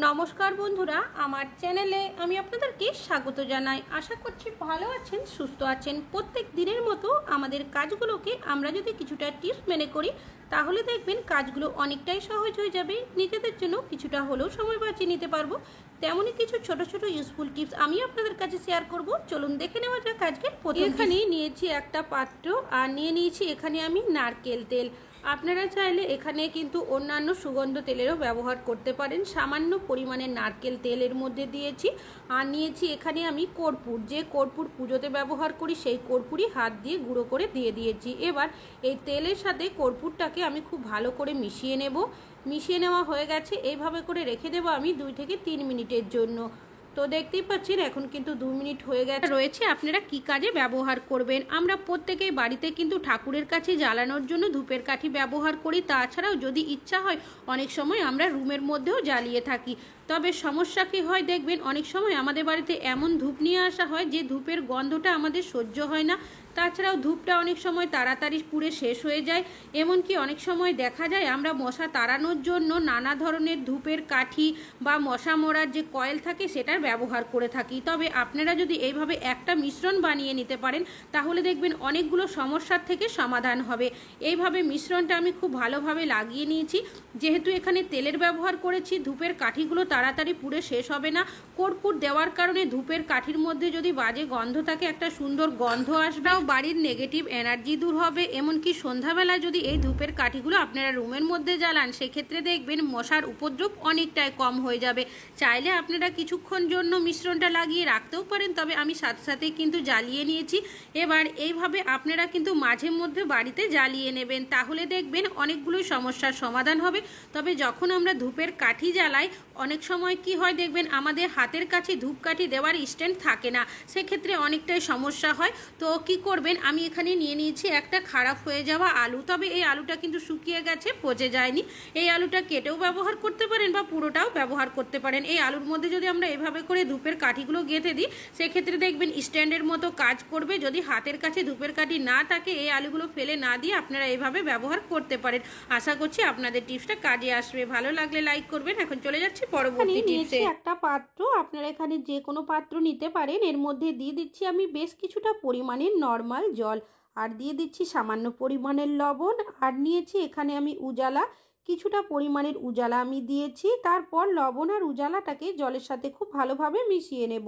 নমস্কার বন্ধুরা, আমার চ্যানেলে আমি আপনাদেরকে স্বাগত জানাই। আশা করছি ভালো আছেন, সুস্থ আছেন। প্রত্যেক দিনের মতো আমাদের কাজগুলোকে আমরা যদি কিছুটা টিপস মেনে করি তাহলে দেখবেন কাজগুলো অনেকটাই সহজ হয়ে যাবে। নিজেদের জন্য কিছুটা হলেও সময় বাঁচিয়ে নিতে পারবো। তেমনই কিছু ছোট ছোট ইউজফুল টিপস আমি আপনাদের কাছে শেয়ার করব। চলুন দেখে নেওয়া যাক আজকের প্রথম। এখানে নিয়েছি একটা পাত্র আর নিয়ে নিয়েছি এখানে আমি নারকেল তেল। আপনারা চাইলে এখানে কিন্তু অন্যান্য সুগন্ধ তেলেরও ব্যবহার করতে পারেন। সামান্য পরিমাণে নারকেল তেলের মধ্যে দিয়েছি আর নিয়েছি এখানে আমি কর্পূর। যে কর্পূর পুজোতে ব্যবহার করি সেই কর্পূরই হাত দিয়ে গুঁড়ো করে দিয়ে দিয়েছি। এবার এই তেলের সাথে কর্পূরটাকে আমি খুব ভালো করে মিশিয়ে নেব। মিশিয়ে নেওয়া হয়ে গেছে, এইভাবে করে রেখে দেবো আমি 2 থেকে 3 মিনিটের জন্য। তো দেখতেই পাচ্ছেন এখন কিন্তু 2 মিনিট হয়ে গেছে। রয়েছে আপনারা কি কাজে ব্যবহার করবেন। আমরা প্রত্যেকেই বাড়িতে কিন্তু ঠাকুরের কাছে জ্বালানোর জন্য ধূপের কাঠি ব্যবহার করি। তাছাড়াও যদি ইচ্ছা হয় অনেক সময় আমরা রুমের মধ্যেও জ্বালিয়ে থাকি। তবে সমস্যা কি হয় দেখবেন, অনেক সময় আমাদের বাড়িতে এমন ধূপ নিয়ে আসা হয় যে ধূপের গন্ধটা আমাদের সহ্য হয় না। তাছাড়াও ধূপটা অনেক সময় তাড়াতাড়ি পুড়ে শেষ হয়ে যায়। এমনকি অনেক সময় দেখা যায় আমরা মশা তাড়ানোর জন্য নানা ধরনের ধূপের কাঠি বা মশা মরার যে কয়েল থাকে সেটার ব্যবহার করে থাকি। তবে আপনারা যদি এইভাবে একটা মিশ্রণ বানিয়ে নিতে পারেন তাহলে দেখবেন অনেকগুলো সমস্যার থেকে সমাধান হবে। এইভাবে মিশ্রণটা আমি খুব ভালোভাবে লাগিয়ে নিয়েছি। যেহেতু এখানে তেলের ব্যবহার করেছি, ধূপের কাঠিগুলো তাড়াতাড়ি পুড়ে শেষ হবে না। কর্পূর দেওয়ার কারণে ধূপের কাঠির মধ্যে যদি বাজে গন্ধ থাকে একটা সুন্দর গন্ধ আসবে, বাড়ির নেগেটিভ এনার্জি দূর হবে। এমনকি সন্ধ্যাবেলায় যদি এই ধূপের কাঠিগুলো আপনারা রুমের মধ্যে জ্বালান সেক্ষেত্রে দেখবেন মশার উপদ্রব অনেকটাই কম হয়ে যাবে। চাইলে আপনারা কিছুক্ষণ জন্য মিশ্রণটা লাগিয়ে রাখতেও পারেন, তবে আমি সাথে সাথেই কিন্তু জ্বালিয়ে নিয়েছি। এবার এইভাবে আপনারা কিন্তু মাঝে মধ্যে বাড়িতে জ্বালিয়ে নেবেন, তাহলে দেখবেন অনেকগুলো সমস্যার সমাধান হবে। তবে যখন আমরা ধূপের কাঠি জ্বালাই অনেক সময় কি হয় দেখবেন আমাদের হাতের কাছে ধূপকাঠি দেওয়ার স্ট্যান্ড থাকে না, সেক্ষেত্রে অনেকটাই সমস্যা হয়। তো কি করবেন, আমি এখানে নিয়ে নিয়েছি একটা খারাপ হয়ে যাওয়া আলু। তবে এই আলুটা কিন্তু শুকিয়ে গেছে, পচে যায়নি। এই আলুটা কেটেও ব্যবহার করতে পারেন বা পুরোটাও ব্যবহার করতে পারেন। এই আলুর মধ্যে যদি আমরা এভাবে করে ধূপের কাঠিগুলো গেঁথে দিই সেক্ষেত্রে দেখবেন স্ট্যান্ডের মতো কাজ করবে। যদি হাতের কাছে ধূপের কাঠি না থাকে এই আলুগুলো ফেলে না দিয়ে আপনারা এইভাবে ব্যবহার করতে পারেন। আশা করছি আপনাদের টিপসটা কাজে আসবে। ভালো লাগলে লাইক করবেন। এখন চলে যাচ্ছি পরবর্তী টিপসে। একটা পাত্র, আপনারা এখানে যে কোনো পাত্র নিতে পারেন। এর মধ্যে দিয়ে দিচ্ছি আমি বেশ কিছুটা পরিমাণের নর্মাল জল আর দিয়ে দিচ্ছি সামান্য পরিমাণের লবণ আর নিয়েছি এখানে আমি উজালা। কিছুটা পরিমাণের উজালা আমি দিয়েছি। তারপর লবণ আর উজালাটাকে জলের সাথে খুব ভালোভাবে মিশিয়ে নেব।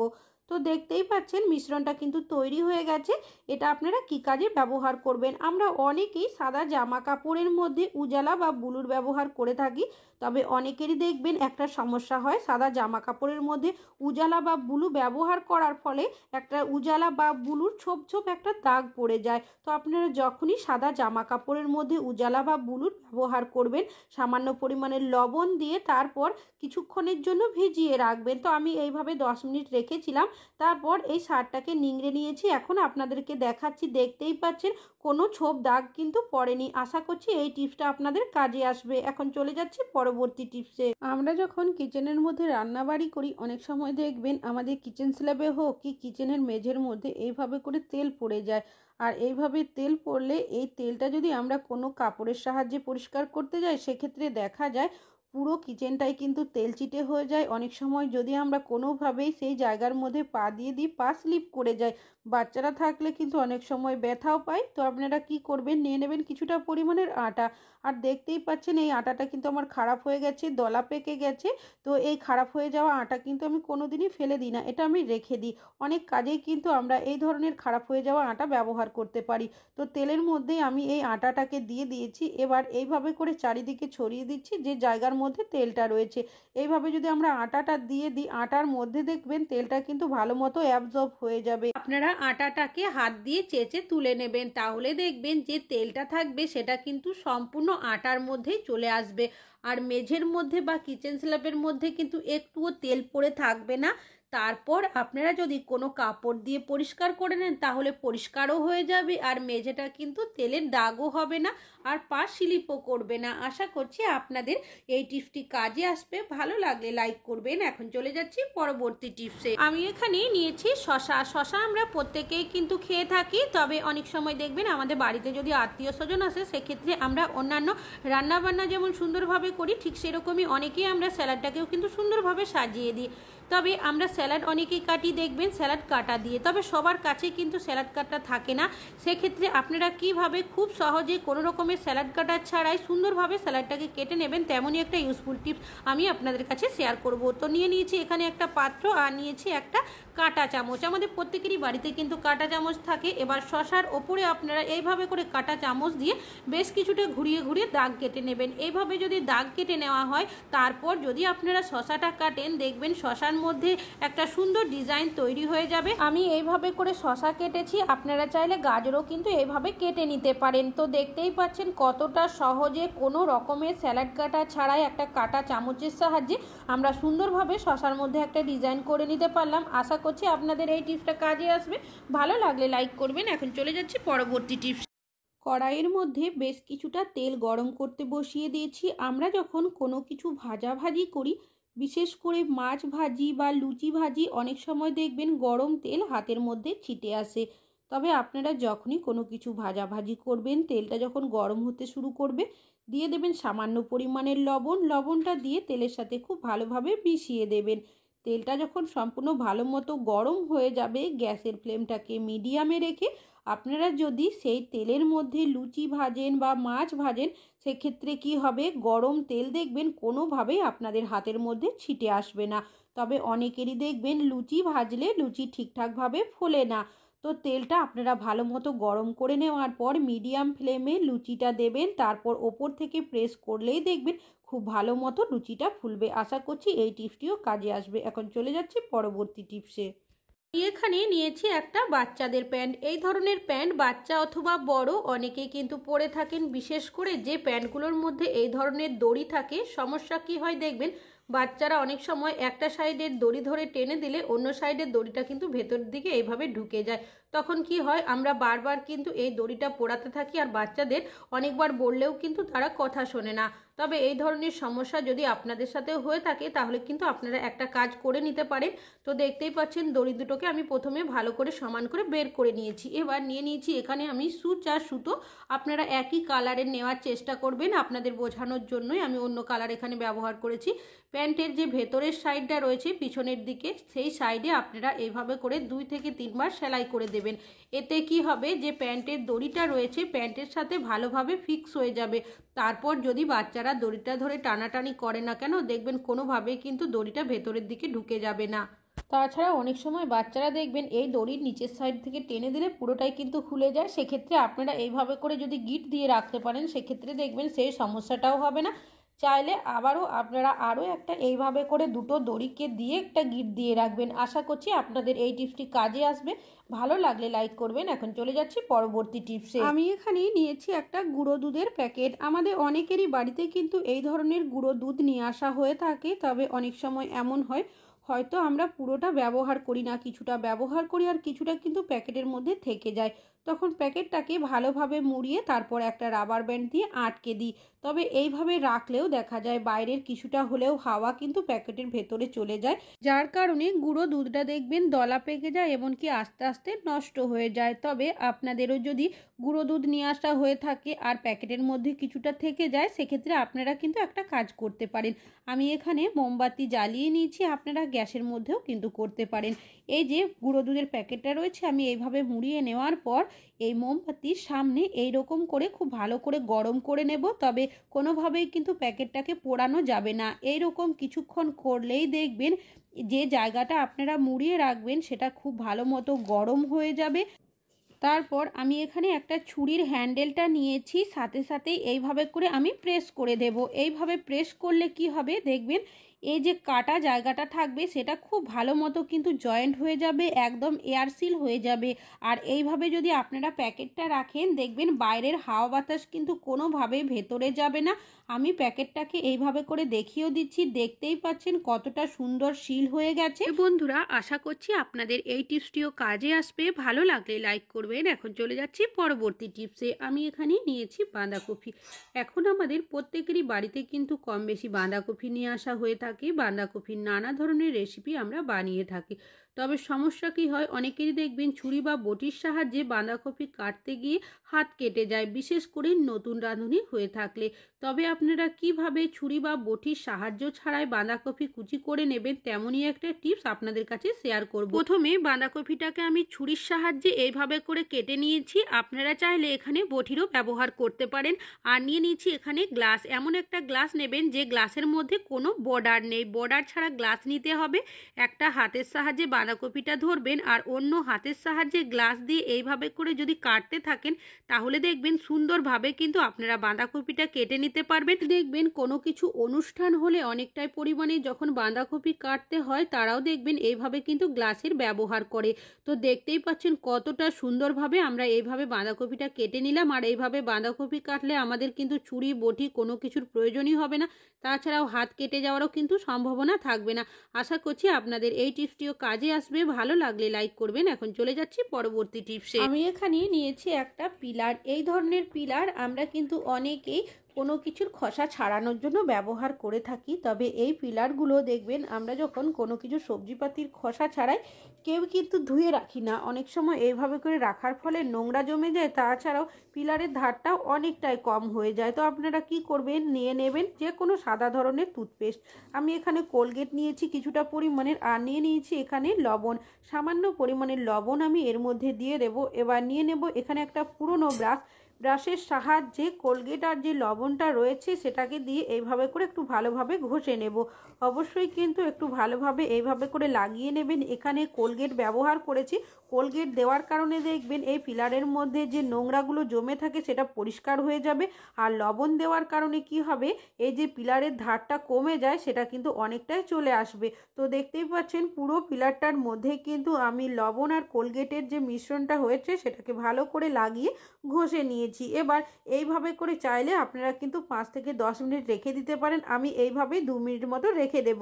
তো দেখতেই পাচ্ছেন মিশ্রণটা কিন্তু তৈরি হয়ে গেছে। এটা আপনারা কি কাজে ব্যবহার করবেন। আমরা অনেকেই সাদা জামা কাপড়ের মধ্যে উজালা বা ব্লুর ব্যবহার করে থাকি। তবে অনেকেরই দেখবেন একটা সমস্যা হয়, সাদা জামা কাপড়ের মধ্যে উজালা বা ব্লু ব্যবহার করার ফলে একটা উজালা বা ব্লুর ছোপ ছোপ একটা দাগ পড়ে যায়। তো আপনারা যখনই সাদা জামা কাপড়ের মধ্যে উজালা বা ব্লুর ব্যবহার করবেন সামান্য পরিমাণের লবণ দিয়ে তারপর কিছুক্ষণের জন্য ভিজিয়ে রাখবেন। তো আমি এইভাবে 10 মিনিট রেখেছিলাম। তারপর এই শার্টটাকে নিংড়ে নিয়েছি। এখন আপনাদেরকে দেখাচ্ছি, দেখতেই পাচ্ছেন কোনো ছোপ দাগ কিন্তু পড়েনি। আশা করছি এই টিপসটা আপনাদের কাজে আসবে। এখন চলে যাচ্ছি পরবর্তী টিপসে। আমরা যখন কিচেনের মধ্যে রান্নাবাড়ি করি অনেক সময় দেখবেন আমাদের কিচেন স্ল্যাবে হোক কি কিচেনের মেঝের মধ্যে এইভাবে করে তেল পড়ে যায়। আর এইভাবে তেল পড়লে এই তেলটা যদি আমরা কোনো কাপড়ের সাহায্যে পরিষ্কার করতে যাই সেক্ষেত্রে দেখা যায় পুরো কিচেনটাই কিন্তু তেল চিটে হয়ে যায়। অনেক সময় যদি আমরা কোনোভাবেই সেই জায়গার মধ্যে পা দিয়ে দিই পা স্লিপ করে যায়। বাচ্চারা থাকলে কিন্তু অনেক সময় ব্যথাও পায়। তো আপনারা কি করবেন, নিয়ে নেবেন কিছুটা পরিমাণের আটা। আর দেখতেই পাচ্ছেন এই আটাটা কিন্তু আমার খারাপ হয়ে গেছে, দলা পেকে গেছে। তো এই খারাপ হয়ে যাওয়া আটা কিন্তু আমি কোনোদিনই ফেলে দিই না, এটা আমি রেখে দিই। অনেক কাজেই কিন্তু আমরা এই ধরনের খারাপ হয়ে যাওয়া আটা ব্যবহার করতে পারি। তো তেলের মধ্যে আমি এই আটাটাকে দিয়ে দিয়েছি। এবার এইভাবে করে চারিদিকে ছড়িয়ে দিচ্ছি যে জায়গার মধ্যে তেলটা রয়েছে। এইভাবে যদি আমরা আটাটা দিয়ে দিই আটার মধ্যে দেখবেন তেলটা কিন্তু ভালো মতো অ্যাবজর্ব হয়ে যাবে। আপনারা আটাটাকে হাত দিয়ে চেঁচে তুলে নেবেন, তাহলে দেখবেন যে তেলটা থাকবে সেটা কিন্তু সম্পূর্ণ আটার মধ্যেই চলে আসবে। আর মেঝের মধ্যে বা কিচেন স্ল্যাবের মধ্যে কিন্তু একটুও তেল পড়ে থাকবে না। তারপর আপনারা যদি কোনো কাপড় দিয়ে পরিষ্কার করে নেন তাহলে পরিষ্কারও হয়ে যাবে, আর মেঝেটা কিন্তু তেলের দাগও হবে না, আর পা স্লিপও করবে না। আশা করছি আপনাদের এই টিপসটি কাজে আসবে। ভালো লাগলে লাইক করবেন। এখন চলে যাচ্ছি পরবর্তী টিপসে। আমি এখানে নিয়েছি শশা। শশা আমরা প্রত্যেকেই কিন্তু খেয়ে থাকি, তবে অনেক সময় দেখবেন আমাদের বাড়িতে যদি আত্মীয় স্বজন আসে সেক্ষেত্রে আমরা অন্যান্য রান্নাবান্না যেমন সুন্দরভাবে করি ঠিক সেরকমই অনেকেই আমরা স্যালাডটাকেও কিন্তু সুন্দরভাবে সাজিয়ে দিই। তবে আমরা স্যালাড অনেকেই কাটি দেখবেন স্যালাড কাটা দিয়ে, তবে সবার কাছে কিন্তু স্যালাড কাটা থাকে না। সেক্ষেত্রে আপনারা কিভাবে খুব সহজে কোনো রকমের স্যালাড কাটা ছাড়াই সুন্দরভাবে স্যালাডটাকে কেটে নেবেন তেমনই একটা ইউজফুল টিপস আমি আপনাদের কাছে শেয়ার করব। তো নিয়ে নিয়েছি এখানে একটা পাত্র আর নিয়েছি একটা কাঁটা চামচ। আমাদের প্রত্যেকেরই বাড়িতে কিন্তু কাঁটা চামচ থাকে। এবার শশার ওপরে আপনারা এইভাবে করে কাঁটা চামচ দিয়ে বেশ কিছুটা ঘুরিয়ে ঘুরিয়ে দাগ কেটে নেবেন। এইভাবে যদি দাগ কেটে নেওয়া হয় তারপর যদি আপনারা শশাটা কাটেন দেখবেন শশার মধ্যে একটা সুন্দর ডিজাইন তৈরি হয়ে যাবে। আমি এইভাবে করে শশা কেটেছি, আপনারা চাইলে গাজরও কিন্তু এইভাবে কেটে নিতে পারেন। তো দেখতেই পাচ্ছেন কতটা সহজে কোনো রকমের স্যালাড কাটা ছাড়াই একটা কাঁটা চামচের সাহায্যে আমরা সুন্দরভাবে শশার মধ্যে একটা ডিজাইন করে নিতে পারলাম। আশা করছি আপনাদের এই টিপসটা কাজে আসবে। ভালো লাগলে লাইক করবেন। এখন চলে যাচ্ছি পরবর্তী টিপস। কড়াইয়ের মধ্যে বেশ কিছুটা তেল গরম করতে বসিয়ে দিয়েছি। আমরা যখন কোনো কিছু ভাজাভাজি করি, বিশেষ করে মাছ ভাজি বা লুচি ভাজি, অনেক সময় দেখবেন গরম তেল হাতের মধ্যে ছিটে আসে। তবে আপনারা যখনই কোনো কিছু ভাজাভাজি করবেন তেলটা যখন গরম হতে শুরু করবে দিয়ে দেবেন সামান্য পরিমাণের লবণ। লবণটা দিয়ে তেলের সাথে খুব ভালোভাবে মিশিয়ে দেবেন। তেলটা যখন সম্পূর্ণ ভালো মতো গরম হয়ে যাবে গ্যাসের ফ্লেমটাকে মিডিয়ামে রেখে আপনারা যদি সেই তেলের মধ্যে লুচি ভাজেন বা মাছ ভাজেন সেক্ষেত্রে কি হবে, গরম তেল দেখবেন কোনোভাবেই আপনাদের হাতের মধ্যে ছিটে আসবে না। তবে অনেকেরই দেখবেন লুচি ভাজলে লুচি ঠিকঠাকভাবে ফোলে না। তো তেলটা আপনারা ভালো মতো গরম করে নেওয়ার পর মিডিয়াম ফ্লেমে লুচিটা দেবেন, তারপর ওপর থেকে প্রেস করলেই দেখবেন খুব ভালো মতো লুচিটা ফুলবে। আশা করছি এই টিপসটিও কাজে আসবে। এখন চলে যাচ্ছি পরবর্তী টিপসে। এখানে নিয়েছি একটা বাচ্চাদের প্যান্ট। এই ধরনের প্যান্ট বাচ্চা অথবা বড় অনেকেই কিন্তু পরে থাকেন। বিশেষ করে যে প্যান্টগুলোর মধ্যে এই ধরনের দড়ি থাকে সমস্যা কি হয় দেখবেন বাচ্চারা অনেক সময় একটা সাইডের দড়ি ধরে টেনে দিলে অন্য সাইডের দড়িটা কিন্তু ভেতর দিকে এইভাবে ঢুকে যায়। তখন কি হয় আমরা বারবার কিন্তু এই দড়িটা পোড়াতে থাকি, আর বাচ্চাদের অনেকবার বললেও কিন্তু তারা কথা শোনে না। তবে এই ধরনের সমস্যা যদি আপনাদের সাথে হয়ে থাকে তাহলে কিন্তু আপনারা একটা কাজ করে নিতে পারেন। তো দেখতেই পাচ্ছেন দড়ি দুটোকে আমি প্রথমে ভালো করে সমান করে বের করে নিয়েছি। এবার নিয়ে নিয়েছি এখানে আমি সুচ আর সুতো। আপনারা একই কালারের নেওয়ার চেষ্টা করবেন। আপনাদের বোঝানোর জন্যই আমি অন্য কালার এখানে ব্যবহার করেছি। প্যান্টের যে ভেতরের সাইডটা রয়েছে পিছনের দিকে সেই সাইডে আপনারা এইভাবে করে 2 থেকে 3 বার সেলাই করে দেবেন। এতে কি হবে যে প্যান্টের দড়িটা রয়েছে প্যান্টের সাথে ভালোভাবে ফিক্স হয়ে যাবে। তারপর যদি বাচ্চারা দড়িটা ধরে টানাটানি করে না কেন দেখবেন কোনোভাবেই কিন্তু দড়িটা ভেতরের দিকে ঢুকে যাবে না। তাছাড়া অনেক সময় বাচ্চারা দেখবেন এই দড়ির নিচের সাইড থেকে টেনে দিলে পুরোটাই কিন্তু খুলে যায়। সেক্ষেত্রে আপনারা এইভাবে করে যদি গিট দিয়ে রাখতে পারেন সেক্ষেত্রে দেখবেন সেই সমস্যাটাও হবে না। চাইলে আবারও আপনারা আরও একটা এইভাবে করে দুটো দড়িকে দিয়ে একটা গিট দিয়ে রাখবেন। আশা করছি আপনাদের এই টিপসটি কাজে আসবে। ভালো লাগলে লাইক করবেন। এখন চলে যাচ্ছি পরবর্তী টিপসে। আমি এখানে নিয়েছি একটা গুঁড়ো দুধের প্যাকেট। আমাদের অনেকেরই বাড়িতে কিন্তু এই ধরনের গুঁড়ো দুধ নিয়ে আসা হয়ে থাকে। তবে অনেক সময় এমন হয় হয়তো আমরা পুরোটা ব্যবহার করি না, কিছুটা ব্যবহার করি আর কিছুটা কিন্তু প্যাকেটের মধ্যে থেকে যায়। তখন প্যাকেটটাকে ভালোভাবে মুড়িয়ে তারপর একটা রাবার ব্যান্ড দিয়ে আটকে দিই। তবে এইভাবে রাখলেও দেখা যায় বাইরের কিছুটা হলেও হাওয়া কিন্তু প্যাকেটের ভেতরে চলে যায়, যার কারণে গুঁড়ো দুধটা দেখবেন দলা পেকে যায় এমনকি আস্তে আস্তে নষ্ট হয়ে যায়। তবে আপনাদেরও যদি গুঁড়ো দুধ নিয়ে আসা হয়ে থাকে আর প্যাকেটের মধ্যে কিছুটা থেকে যায় সেক্ষেত্রে আপনারা কিন্তু একটা কাজ করতে পারেন। আমি এখানে মোমবাতি জ্বালিয়ে নিয়েছি, আপনারা গ্যাসের মধ্যেও কিন্তু করতে পারেন। এই যে গুঁড়ো দুধের প্যাকেটটা রয়েছে আমি এইভাবে মুড়িয়ে নেওয়ার পর এই মোমবাতির সামনে এই রকম করে খুব ভালো করে গরম করে নেব। তবে কোনোভাবেই কিন্তু প্যাকেটটাকে পোড়ানো যাবে না। এই রকম কিছুক্ষণ করলেই দেখবেন যে জায়গাটা আপনারা মুড়িয়ে রাখবেন সেটা খুব ভালো মতো গরম হয়ে যাবে। তারপর আমি এখানে একটা ছুরির হ্যান্ডেলটা নিয়েছি, সাথে সাথে এইভাবে করে আমি প্রেস করে দেব। এইভাবে প্রেস করলে কি হবে দেখবেন এই যে কাটা জায়গাটা থাকবে সেটা খুব ভালো মতো কিন্তু জয়েন্ট হয়ে যাবে, একদম এয়ারসিল হয়ে যাবে। আর এইভাবে যদি আপনারা প্যাকেটটা রাখেন দেখবেন বাইরের হাওয়া বাতাস কিন্তু কোনোভাবে ভেতরে যাবে না। আমি প্যাকেটটাকে এইভাবে করে দেখিয়েও দিচ্ছি, দেখতেই পাচ্ছেন কতটা সুন্দর সিল হয়ে গেছে। বন্ধুরা, আশা করছি আপনাদের এই টিপসটিও কাজে আসবে। ভালো লাগলে লাইক করবেন। এখন চলে যাচ্ছি পরবর্তী টিপসে। আমি এখানে নিয়েছি বাঁধাকপি। এখন আমাদের প্রত্যেকেরই বাড়িতে কিন্তু কম বেশি বাঁধাকপি নিয়ে আসা হয়ে থাকে। বাঁধাকপির নানা ধরনের রেসিপি আমরা বানিয়ে থাকি। তবে সমস্যা কি হয়, অনেকেরই দেখবেন ছুরি বা বটির সাহায্যে বাঁধাকপি কাটতে গিয়ে হাত কেটে যায়, বিশেষ করে নতুন রাঁধুনি হয়ে থাকলে। তবে আপনারা কিভাবে ছুরি বা বটির সাহায্য ছাড়াই বাঁধাকপি কুচি করে নেবেন তেমনই একটা টিপস আপনাদের কাছে শেয়ার করব। প্রথমে বাঁধাকপিটাকে আমি ছুরির সাহায্যে এইভাবে করে কেটে নিয়েছি। আপনারা চাইলে এখানে বটিরও ব্যবহার করতে পারেন। আর নিয়ে নিয়েছি এখানে গ্লাস। এমন একটা গ্লাস নেবেন যে গ্লাসের মধ্যে কোনো বর্ডার নেই, বর্ডার ছাড়া গ্লাস নিতে হবে। একটা হাতের সাহায্যে বাঁধাকপিটা ধরবেন আর অন্য হাতের সাহায্যে গ্লাস দিয়ে এইভাবে করে যদি কাটতে থাকেন তাহলে দেখবেন সুন্দরভাবে কিন্তু আপনারা বাঁধাকপিটা কেটে নিতে পারবেন। দেখবেন কোনো কিছু অনুষ্ঠান হলে অনেকটাই পরিমাণে যখন বাঁধাকপি কাটতে হয় তারাও দেখবেন এইভাবে কিন্তু গ্লাসের ব্যবহার করে। তো দেখতেই পাচ্ছেন কতটা সুন্দরভাবে আমরা এইভাবে বাঁধাকপিটা কেটে নিলাম। আর এইভাবে বাঁধাকপি কাটলে আমাদের কিন্তু ছুরি বটি কোনো কিছুর প্রয়োজনই হবে না, তাছাড়াও হাত কেটে যাওয়ারও কিন্তু সম্ভাবনা থাকবে না। আশা করছি আপনাদের এই টিপসটিও কাজে আসবে। ভালো লাগলে লাইক করবেন। এখন চলে যাচ্ছি পরবর্তী টিপসে। আমি এখানে নিয়েছি একটা পিলার। এই ধরনের পিলার আমরা কিন্তু অনেকেই কোনো কিছুর খোসা ছাড়ানোর জন্য ব্যবহার করে থাকি। তবে এই পিলারগুলো দেখবেন আমরা যখন কোনো কিছু সবজিপাতির খোসা ছাড়াই কেউ কিন্তু ধুয়ে রাখি না। অনেক সময় এইভাবে করে রাখার ফলে নোংরা জমে যায়, তাছাড়াও পিলারের ধারটাও অনেকটাই কম হয়ে যায়। তো আপনারা কি করবেন, নিয়ে নেবেন যে কোনো সাদা ধরনের টুথপেস্ট। আমি এখানে কোলগেট নিয়েছি কিছুটা পরিমাণের, আর নিয়ে নিয়েছি এখানে লবণ। সামান্য পরিমাণের লবণ আমি এর মধ্যে দিয়ে দেবো। এবার নিয়ে নেব এখানে একটা পুরনো ব্রাশের সাহায্যে কোলগেট আর যে লবণটা রয়েছে সেটাকে দিয়ে এইভাবে করে একটু ভালোভাবে ঘষে নেব। অবশ্যই কিন্তু একটু ভালোভাবে এইভাবে করে লাগিয়ে নেবেন। এখানে কোলগেট ব্যবহার করেছি, কোলগেট দেওয়ার কারণে দেখবেন এই পিলারের মধ্যে যে নোংরাগুলো জমে থাকে সেটা পরিষ্কার হয়ে যাবে। আর লবণ দেওয়ার কারণে কি হবে, এই যে পিলারের ধারটা কমে যায় সেটা কিন্তু অনেকটাই চলে আসবে। তো দেখতেই পাচ্ছেন পুরো পিলারটার মধ্যে কিন্তু আমি লবণ আর কোলগেটের যে মিশ্রণটা হয়েছে সেটাকে ভালো করে লাগিয়ে ঘষে নিয়েছি। এবার এইভাবে করে চাইলে আপনারা কিন্তু 5 থেকে 10 মিনিট রেখে দিতে পারেন। আমি এইভাবেই 2 মিনিট মতো রেখে দেব।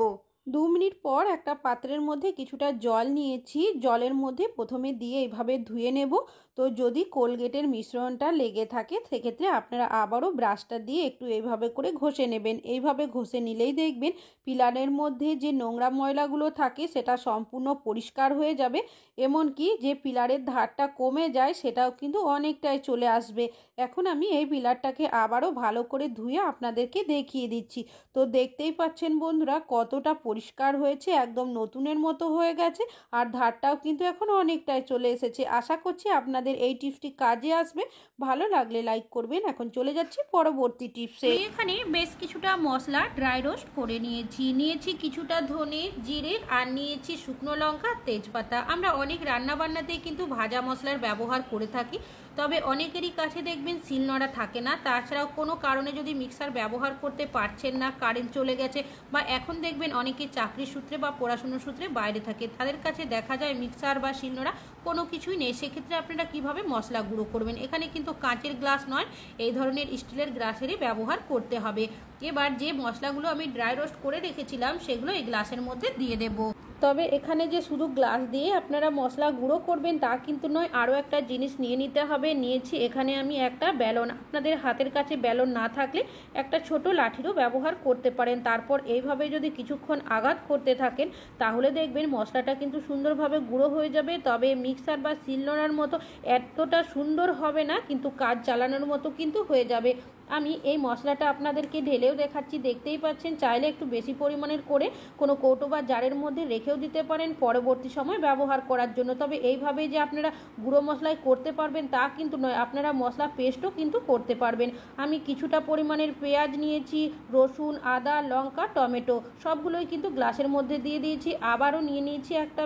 2 মিনিট পর একটা পাত্রের মধ্যে কিছুটা জল নিয়েছি, জলের মধ্যে প্রথমে দিয়ে এইভাবে ধুয়ে নেব। তো যদি কোলগেটের মিশ্রণটা লেগে থাকে সেক্ষেত্রে আপনারা আবারও ব্রাশটা দিয়ে একটু এইভাবে করে ঘষে নেবেন। এইভাবে ঘষে নিলেই দেখবেন পিলারের মধ্যে যে নোংরা ময়লাগুলো থাকে সেটা সম্পূর্ণ পরিষ্কার হয়ে যাবে। এমনকি যে পিলারের ধারটা কমে যায় সেটাও কিন্তু অনেকটাই চলে আসবে। এখন আমি এই পিলারটাকে আবারও ভালো করে ধুয়ে আপনাদেরকে দেখিয়ে দিচ্ছি। তো দেখতেই পাচ্ছেন বন্ধুরা কতটা পরিষ্কার হয়েছে, একদম নতুনের মতো হয়ে গেছে। আর ধারটাও কিন্তু এখন অনেকটাই চলে এসেছে। আশা করছি আপনাদের এই টিপসটি কাজে আসবে। ভালো লাগলে লাইক করবেন। এখন চলে যাচ্ছি পরবর্তী টিপসে। এখানে বেশ কিছুটা মশলা ড্রাই রোস্ট করে নিয়েছি কিছুটা ধনে জিরে আর নিয়েছি শুকনো লঙ্কা তেজপাতা। আমরা অনেক রান্নাবান্নাতেই কিন্তু ভাজা মশলার ব্যবহার করে থাকি, তবে অনেকেরই কাছে দেখবেন শিলনোড়া থাকে না। তাছাড়াও কোনো কারণে যদি মিক্সার ব্যবহার করতে পারছেন না, কারেন্ট চলে গেছে, বা এখন দেখবেন অনেকে চাকরির সূত্রে বা পড়াশুনোর সূত্রে বাইরে থাকে, তাদের কাছে দেখা যায় মিক্সার বা শিলনোড়া কোনো কিছুই নেই। সেক্ষেত্রে আপনারা কিভাবে মশলা গুঁড়ো করবেন, এখানে কিন্তু কাঁচের গ্লাস নয়, এই ধরনের স্টিলের গ্লাসেরই ব্যবহার করতে হবে। এবার যে মশলাগুলো আমি ড্রাই রোস্ট করে রেখেছিলাম সেগুলো এই গ্লাসের মধ্যে দিয়ে দেব। তবে এখানে যে শুধু গ্লাস দিয়ে আপনারা মশলা গুঁড়ো করবেন তা কিন্তু নয়, আরও একটা জিনিস নিয়ে নিতে হবে। নিয়েছি এখানে আমি একটা বেলন। আপনাদের হাতের কাছে বেলন না থাকলে একটা ছোট লাঠিরও ব্যবহার করতে পারেন। তারপর এইভাবে যদি কিছুক্ষণ আঘাত করতে থাকেন তাহলে দেখবেন মশলাটা কিন্তু সুন্দরভাবে গুঁড়ো হয়ে যাবে। তবে মিক্সার বা শিলনোড়ার মতো এতটা সুন্দর হবে না, কিন্তু কাজ চালানোর মতো কিন্তু হয়ে যাবে। আমি এই মশলাটা আপনাদেরকে ঢেলেও দেখাচ্ছি, দেখতেই পাচ্ছেন। চাইলে একটু বেশি পরিমাণের করে কোনো কৌটো বা জারের মধ্যে রেখেও দিতে পারেন পরবর্তী সময় ব্যবহার করার জন্য। তবে এইভাবে যে আপনারা গুঁড়ো মশলাই করতে পারবেন তা কিন্তু নয়, আপনারা মশলা পেস্টও কিন্তু করতে পারবেন। আমি কিছুটা পরিমাণের পেঁয়াজ নিয়েছি, রসুন, আদা, লঙ্কা, টমেটো সবগুলোই কিন্তু গ্লাসের মধ্যে দিয়ে দিয়েছি। আবারও নিয়ে নিয়েছি একটা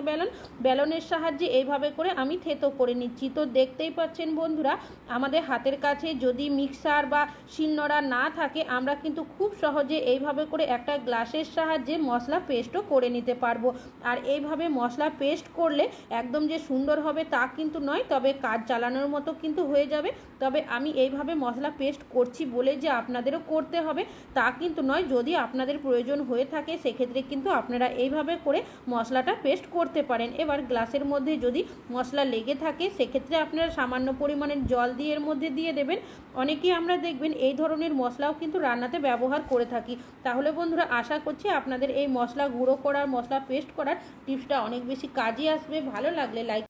বেলনের সাহায্যে এইভাবে করে আমি থেতো করে নিচ্ছি। তো দেখতেই পাচ্ছেন বন্ধুরা, আমাদের হাতের কাছে যদি মিক্সার বা শিলনোড়া না থাকে, আমরা কিন্তু খুব সহজে এইভাবে করে একটা গ্লাসের সাহায্যে মশলা পেস্টও করে নিতে পারবো। আর এইভাবে মশলা পেস্ট করলে একদম যে সুন্দর হবে তা কিন্তু নয়, তবে কাজ চালানোর মতো কিন্তু হয়ে যাবে। তবে আমি এইভাবে মশলা পেস্ট করছি বলে যে আপনাদেরও করতে হবে তা কিন্তু নয়। যদি আপনাদের প্রয়োজন হয়ে থাকে সেক্ষেত্রে কিন্তু আপনারা এইভাবে করে মশলাটা পেস্ট করতে পারেন। এবার গ্লাসের মধ্যে যদি মশলা লেগে থাকে সেক্ষেত্রে আপনারা সামান্য পরিমাণের জল দিয়ে এর মধ্যে দিয়ে দেবেন। অনেকেই আমরা দেখবেন এই ধরনের মশলাও কিন্তু রান্নাতে ব্যবহার করে থাকি। তাহলে বন্ধুরা, আশা করছি আপনাদের এই মশলা গুঁড়ো করার, মশলা পেস্ট করার টিপসটা অনেক বেশি কাজে আসবে। ভালো লাগলে লাইক